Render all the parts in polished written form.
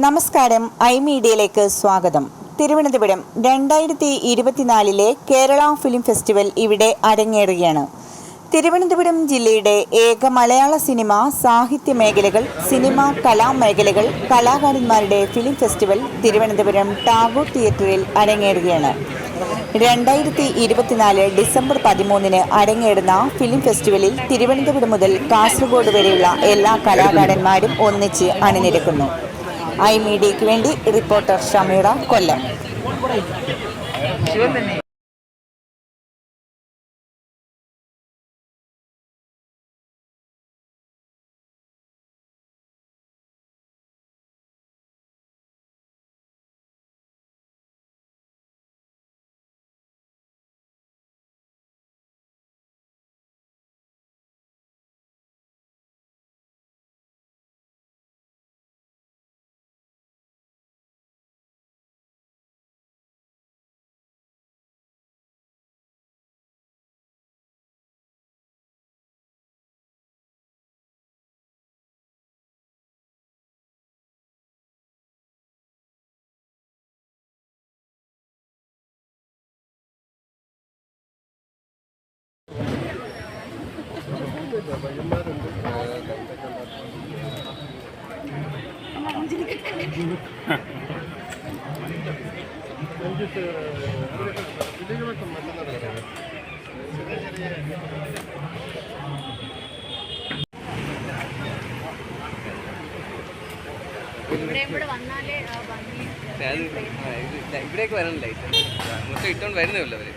നമസ്കാരം. മീഡിയയിലേക്ക് സ്വാഗതം. തിരുവനന്തപുരം 2024 കേരള ഫിലിം ഫെസ്റ്റിവൽ ഇവിടെ അരങ്ങേറുകയാണ്. തിരുവനന്തപുരം ജില്ലയുടെ ഏക മലയാള സിനിമ, സാഹിത്യ മേഖലകൾ, സിനിമ, കലാമേഖലകൾ, കലാകാരന്മാരുടെ ഫിലിം ഫെസ്റ്റിവൽ തിരുവനന്തപുരം ടാഗോർ തിയേറ്ററിൽ അരങ്ങേറുകയാണ്. 2024 ഡിസംബർ 13 അരങ്ങേറുന്ന ഫിലിം ഫെസ്റ്റിവലിൽ തിരുവനന്തപുരം മുതൽ കാസർഗോഡ് വരെയുള്ള എല്ലാ കലാകാരന്മാരും ഒന്നിച്ച് അണിനിരക്കുന്നു. മീഡിയയ്ക്ക് വേണ്ടി റിപ്പോർട്ടർ ഷമീറ, കൊല്ലം. ഇവിടേക്ക് വരാനില്ല, മൊത്തം ഇട്ടുകൊണ്ട് വരുന്നില്ല അവര്.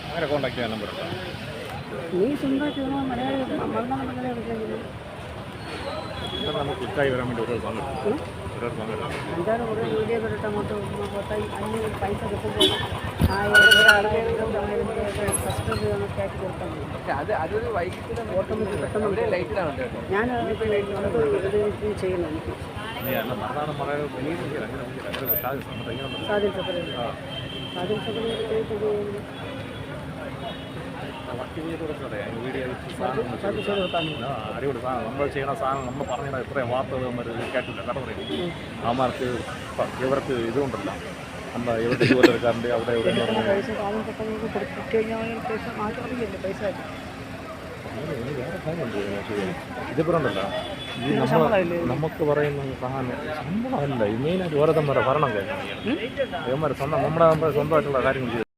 അങ്ങനെ കോണ്ടാക്ട് ചെയ്യാൻ നമ്പർ നീ സ്വന്തമായിട്ട് നമുക്ക് കുറ്റായി വരാൻ വേണ്ടി ഒരു അഞ്ചാറ് കുറേ വീഡിയോ കിട്ടട്ടെ അങ്ങോട്ട് പൈസ കിട്ടുമ്പോൾ അതൊരു വൈകിട്ട് ഞാൻ ചെയ്യുന്നു. എനിക്ക് അടിപൊളി സാധനം നമ്മൾ ചെയ്യണ സാധനം നമ്മൾ പറഞ്ഞാൽ എത്രയും വാർത്തകൾ നമ്മൾ കേട്ടില്ല. കട പറയും അവന്മാർക്ക് ഇവർക്ക് ഇതുകൊണ്ടല്ല എന്താ എവിടെ ജോലിക്കാരൻ്റെ അവിടെ എവിടെ വേറെ കാര്യമുണ്ട്. ഇതിപ്പോഴുണ്ടല്ലോ ഈ നമുക്ക് പറയുന്ന സാധനം ശമ്പളമല്ല, ഈ മെയിനായിട്ട് ഓരോരുത്തന്മാരെ ഭരണം കഴിഞ്ഞാൽ ഇവന്മാർ സ്വന്തം നമ്മുടെ സ്വന്തമായിട്ടുള്ള കാര്യങ്ങൾ ചെയ്തു.